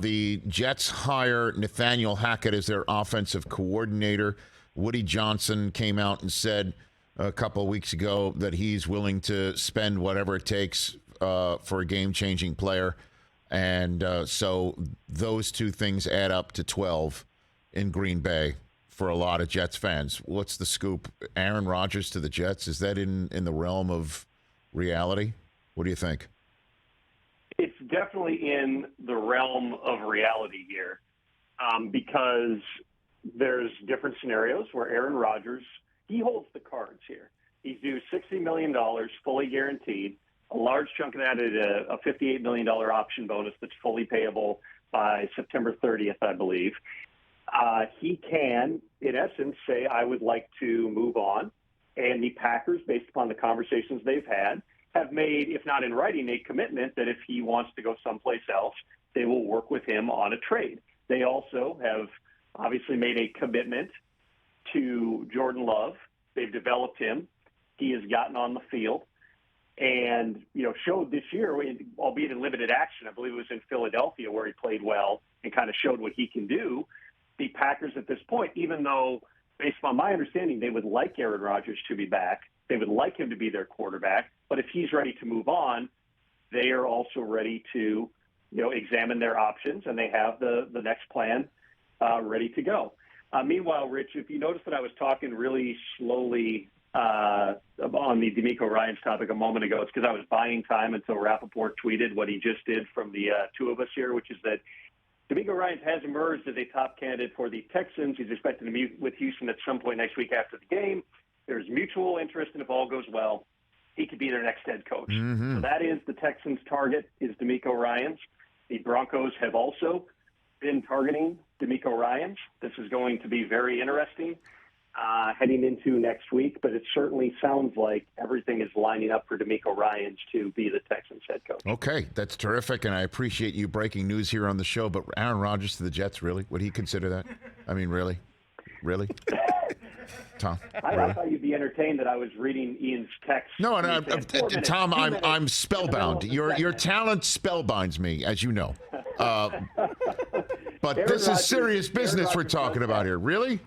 The Jets hire Nathaniel Hackett as their offensive coordinator. Woody Johnson came out and said a couple of weeks ago that he's willing to spend whatever it takes for a game-changing player. And so those two things add up to 12 in Green Bay for a lot of Jets fans. What's the scoop? Aaron Rodgers to the Jets, is that in the realm of reality? What do you think? It's definitely in the realm of reality here because there's different scenarios where Aaron Rodgers, he holds the cards here. He's due $60 million, fully guaranteed. A large chunk of that is a $58 million option bonus that's fully payable by September 30th, I believe. He can, in essence, say, I would like to move on. And the Packers, based upon the conversations they've had, have made, if not in writing, a commitment that if he wants to go someplace else, they will work with him on a trade. They also have obviously made a commitment to Jordan Love. They've developed him. He has gotten on the field and, showed this year, albeit in limited action. I believe it was in Philadelphia where he played well and kind of showed what he can do. The Packers at this point, even though, based on my understanding, they would like Aaron Rodgers to be back, they would like him to be their quarterback, but if he's ready to move on, they are also ready to, examine their options, and they have the next plan ready to go. Meanwhile, Rich, if you notice that I was talking really slowly on the DeMeco Ryans topic a moment ago, it's because I was buying time until Rappaport tweeted what he just did from the two of us here, which is that DeMeco Ryans has emerged as a top candidate for the Texans. He's expected to meet with Houston at some point next week after the game. There's mutual interest, and if all goes well, he could be their next head coach. Mm-hmm. So that is the Texans' target, is DeMeco Ryans. The Broncos have also been targeting DeMeco Ryans. This is going to be very interesting heading into next week, but it certainly sounds like everything is lining up for DeMeco Ryans to be the Texans' head coach. Okay, that's terrific, and I appreciate you breaking news here on the show, but Aaron Rodgers to the Jets, really? Would he consider that? I mean, really? Really? Tom, I thought you'd be entertained that I was reading Ian's text. No, and Tom, I'm spellbound. Your talent spellbinds me, as you know. But this is serious business we're talking about here. Really?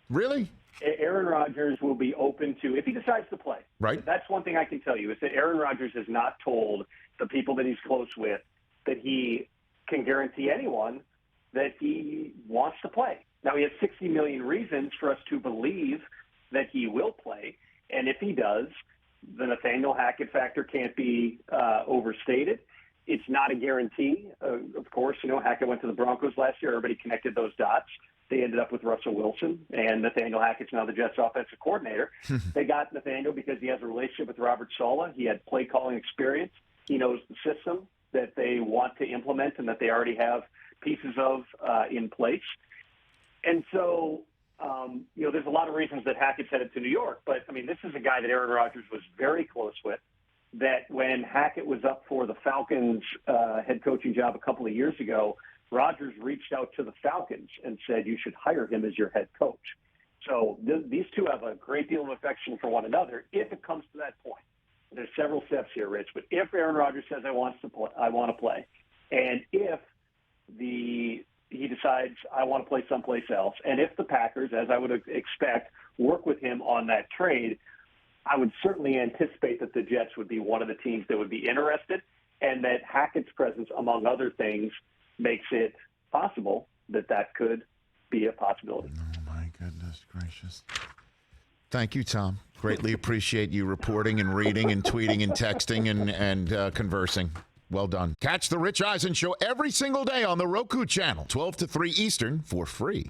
Really? Aaron Rodgers will be open to, if he decides to play. Right. That's one thing I can tell you, is that Aaron Rodgers has not told the people that he's close with that he can guarantee anyone that he wants to play. Now, he has 60 million reasons for us to believe that he will play, and if he does, the Nathaniel Hackett factor can't be overstated. It's not a guarantee. Of course, Hackett went to the Broncos last year. Everybody connected those dots. They ended up with Russell Wilson, and Nathaniel Hackett's now the Jets' offensive coordinator. They got Nathaniel because he has a relationship with Robert Saleh. He had play-calling experience. He knows the system that they want to implement and that they already have pieces of in place. And so, there's a lot of reasons that Hackett's headed to New York. But, this is a guy that Aaron Rodgers was very close with, that when Hackett was up for the Falcons' head coaching job a couple of years ago, Rodgers reached out to the Falcons and said, you should hire him as your head coach. So these two have a great deal of affection for one another if it comes to that point. There's several steps here, Rich, but if Aaron Rodgers says, I want to play, and if he decides I want to play someplace else, and if the Packers, as I would expect, work with him on that trade, I would certainly anticipate that the Jets would be one of the teams that would be interested, and that Hackett's presence, among other things, makes it possible that could be a possibility. Oh, my goodness gracious. Thank you, Tom. Greatly appreciate you reporting and reading and tweeting and texting and conversing. Well done. Catch the Rich Eisen Show every single day on the Roku channel, 12 to 3 Eastern, for free.